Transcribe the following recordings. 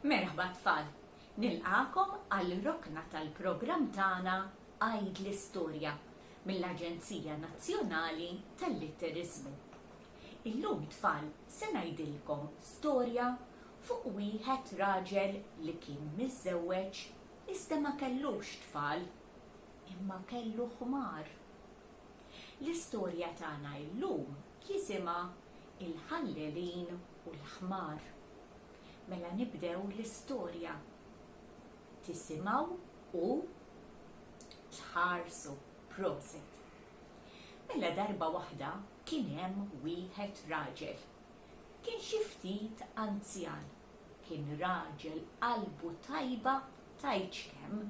Merħba tfal, nilqakom għal rokna tal-programm tagħna Għid l-Istorja mill-Aġenzija Nazzjonali tal-Litterizmu. Illum tfal se ngħidilkom storja fuq wieħed raġel li kien miżżewweġ iżda ma kellux tfal, imma kellu ħmar. L-istorja tagħna llum jisimha Il-ħallelin u l-ħmar. Mela nibdew l-istorja. Tisimgħu u tħarsu proset. Mela darba waħda kien hemm wieħed raġel. Kien xi ftit anzjan. Kien raġel qalbu tajba tajġ kemm.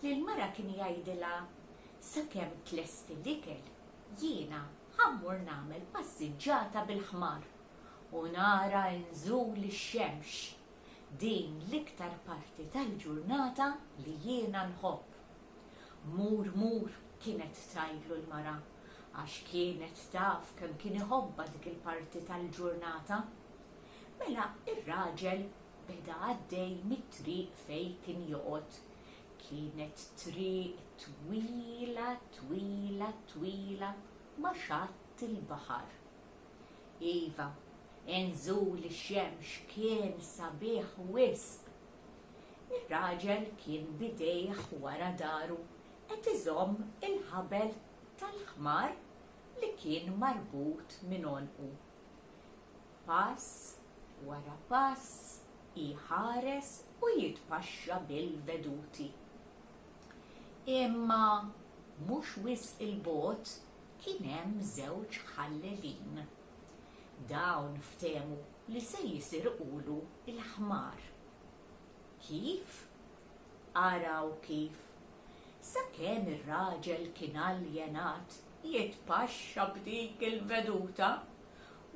Lill-mara kien jgħidilha sakemm tlesti l-ikel jiena ħammur nagħmel passiġġata bil-ħmar u nara nżul ix-xemx. Din l-iktar parti tal-ġurnata li jiena nħobb. Mur kienet tgħidlu l-mara għax kienet taf kemm kien iħobba dik il-parti tal-ġurnata. Mela ir-raġel beda għaddej mit-triq fejn kien joqgħod. Kienet triq twila ma' xatt il-baħar. Iva, nżul ix-xemx kien sabiħ wisq. Ir-raġel kien bidejh wara daru qed iżomm il-ħabel tal-ħmar li kien marbut minn għonqu. Pass wara pass iħares u jitpaxxa bil-veduti. Imma mhux wisq il-bogħod kien hemm żewġ ħallelin. Dawn ftehmu li se jisirqulu il-ħmar. Kif? Araw kif. Sakemm ir-raġel kien aljenat jitpaxxa b'dik il-veduta,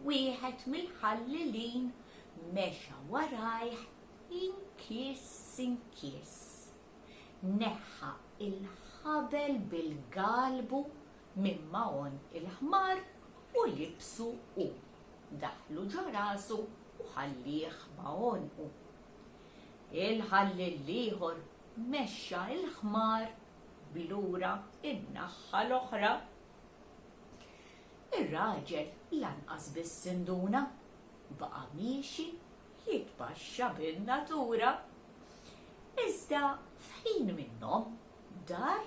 wieħed mill-ħallelin mexa warajh inkies. Neħħa il-ħabel bil-galbu minn maħon il-ħmar u libsu u daħlu ġarasu u ħallih maħonqu. Il-ħallil ieħor mexxa il-ħmar blura in-naħħa l-oħra. Ir-raġel lanqas bis-sinduna baqa' miexi jitpaxxa bin-natura. Iżda f'ħin minnhom dar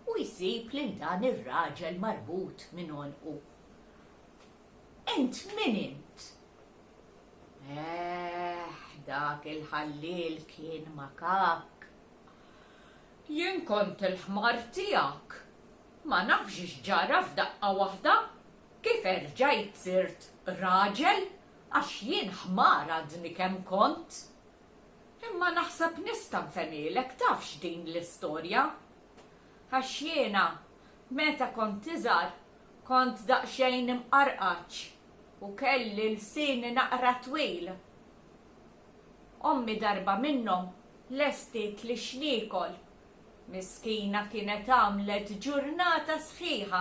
u jsib lil dan ir-raġel marbut minn għonqu. Int min int? Dak il-ħallil kien makak. Jien kont il-ħmar tiegħek. Ma nafx x'ġara f'daqqa waħda kif erġajt sirt raġel għax jien ħmar għadni kemm kont. Imma naħseb nista' nfehmilek tafx din l-istorja. Għax jiena, meta kont iżgħar, kont daqsxejn imqarqaċ u kelli l-sini naqra twil. Ommi darba minnhom lestiet li x'niekol. Miskina kienet għamlet ġurnata sħiħa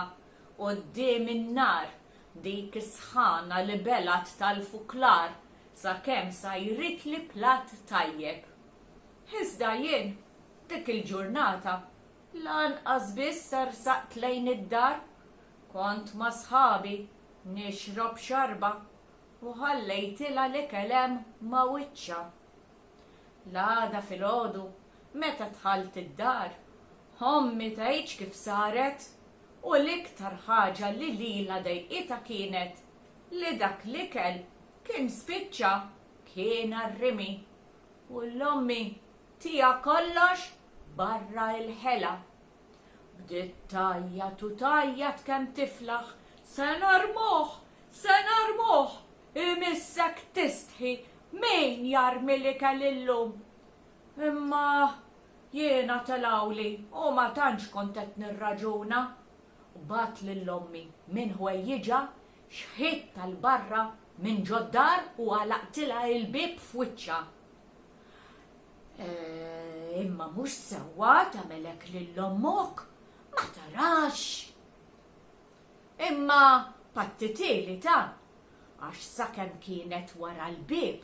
quddiem in-nar dik is-sħana li belat tal-fuklar sakemm sajrit li platt tajjeb. Iżda jien dik il-ġurnata lanqas biss sarsaqt lejn id-dar, kont ma' sħabi nixrob xarba u ħallejtilha l-ikel hemm ma' wiċċha. L-għada filgħodu meta dħalt id-dar, ommi tgħidx kif saret u l-iktar ħaġa li lilha dejqitha kienet li dak l-ikel kien spiċċa kien arrimi u l-ommi tija kollox barra il-ħela. Bdiet tajjat kemm tiflaħ, se narmuh, imissek tistħi min jarmi l-ikel illum. Imma jiena telawli u ma tantx kont qed nirraġuna. Bat lill-ommi minn ħwejjiġa xħiet tal-barra minn ġoddar u għalaqtilha il-bib f'wiċċha. Imma mhux sewwa tagħmelek lill-ommok, ma tarax. Imma pattitieli ta' għax sakemm kienet wara l-bib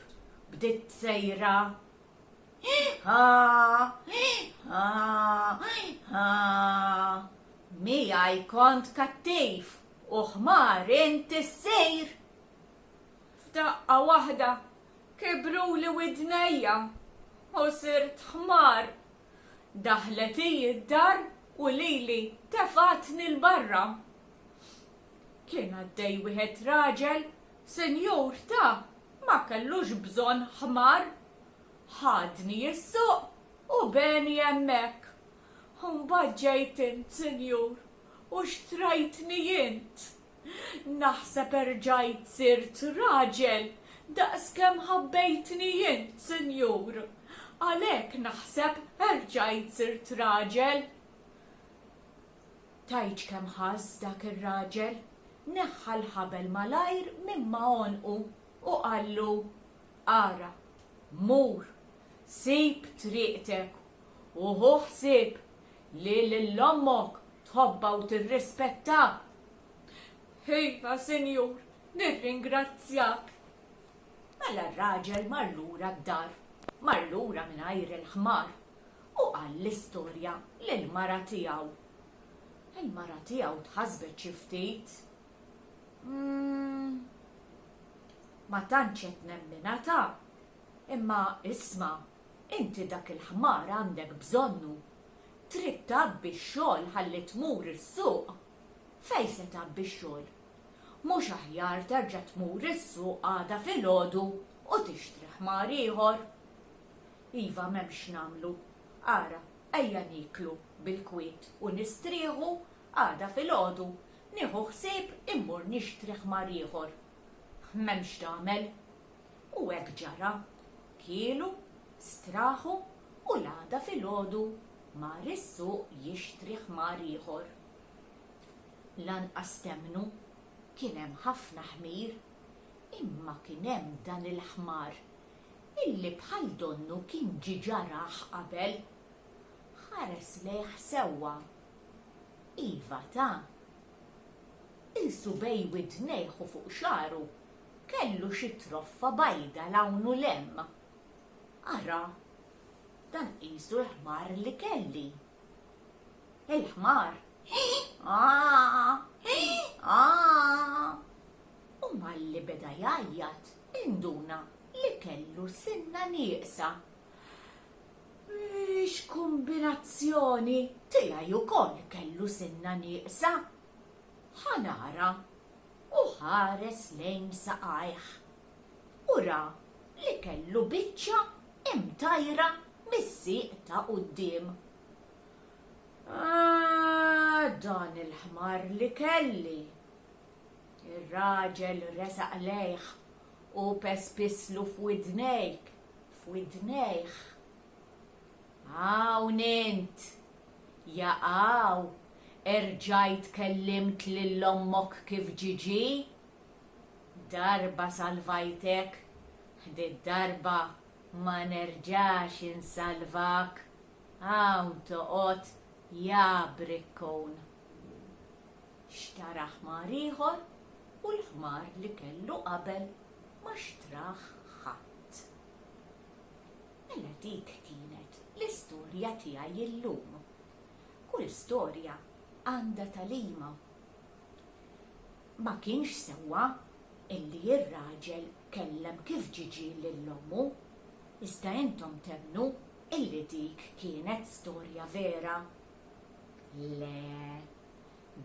bdiet sejra. Miegħi kont kattif u ħmar inti s-sejr. F'daqqa waħda kibruli widnejja u sirt ħmar. Daħlet id-dar u lili tefatni l-barra. Kien għaddej wieħed raġel, senjur ta' ma kellux bżonn ħmar. Ħadni jissuq u beni hemmhekk. Mbagħad ġejt int, senjur, u xtrajtni int. Naħseb erġajt sirt raġel daqskemm ħabbejtni int, senjur. Għalhekk naħseb erġajt sirt raġel. Tajġ kemm ħass dak ir-raġel, neħħa l-ħabel malajr mimma għonqu u qallu: ara, mur, sib triqtek u hu ħsieb li l-ommok tħobba u tirrispetta. Iva, senjur, nirringrazzjak. Mela r-raġel marlura d-dar, marlura mingħajr il-ħmar u qal l-istorja lill-mara tiegħu. Il-mara tiegħu tħasbet xi ftit. Ma tantx qed nemmina ta', imma isma' inti dak il-ħmar għandek bżonnu. Trid tabbi x-xogħol ħalli tmur is-suq. Fejn se tabbi x-xogħol? Mhux aħjar terġa' tmur is-suq għada filgħodu u tixtri ħmar ieħor. Iva m'hemmx nagħmlu. Ara, ejja niklu bil-kwiet u nistrieħu għada filgħodu nieħu ħsieb immur nixtri ħmar ieħor. M'hemmx tagħmel. U hekk ġara. Kielu, straħu u l-għada filgħodu mar is-suq jixtri ħmar ieħor. Lanqas temnu kien hemm ħafna ħmier, imma kien hemm dan il-ħmar illi bħal donnu kien ġi ġaraħ qabel. Ħares lejh sewwa. Iva ta' ilsu bej widnejh u fuq xaru kellu xi troffa bajda lawnu lemm. Ara, dan qisu l-ħmar li kelli. Il-ħmar u malli beda jgħajjat induna li kellu sinna nieqsa. X'kombinazzjoni, tiegħi ukoll kellu sinna nieqsa. Ħanara u ħares lejn saqajh. U ra li kellu biċċa imtajra mis-sieq ta' quddiem. Dan il-ħmar li kelli. Ir-raġel resaq lejh u pespislu f'widnejh. Hawn int, jaqgħu, erġajt kellimt lill-ommok kif ġiġi. Darba salvajtek, darba ma nerġax insalvak. Hawn toqgħod jabrikkon. Xtara ħmar ieħor u l-ħmar li kellu qabel ma xtraħ ħadd. Mela dik kienet l-istorja tiegħi llum. Kull storja għandha talima. Ma kienx sewwa illi ir-raġel kellem kif ġiġi lill-ommu, iżda intom temnu illi dik kienet storja vera. Le,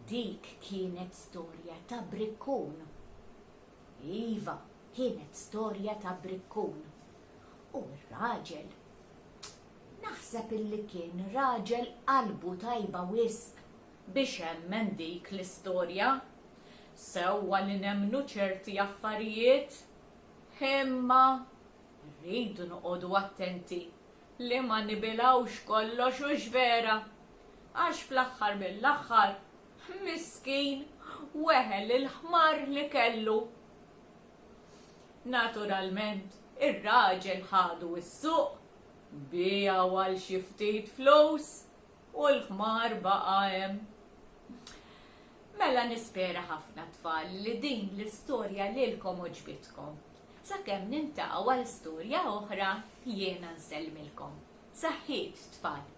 dik kienet storja ta' brikkun. Iva, kienet storja ta' brikkun. U r-raġel, naħseb illi kien raġel qalbu tajba wisq biex hemmen dik l-istorja. Sewwa li nemmnu ċerti affarijiet, imma rridu noqogħdu attenti li ma nibilawx kollox u x'vera, għax fl-aħħar mill-aħħar miskin weħel il-ħmar li kellu. Naturalment, ir-raġel ħadu s-suq, bijaw għal xi ftit flus u l-ħmar baqa' hemm. Mela nispera ħafna tfal li din l-istorja lilkom u ġbitkom. sakemm nintaqgħu għal storja oħra jiena nsellmilkom. Saħħiet tfal!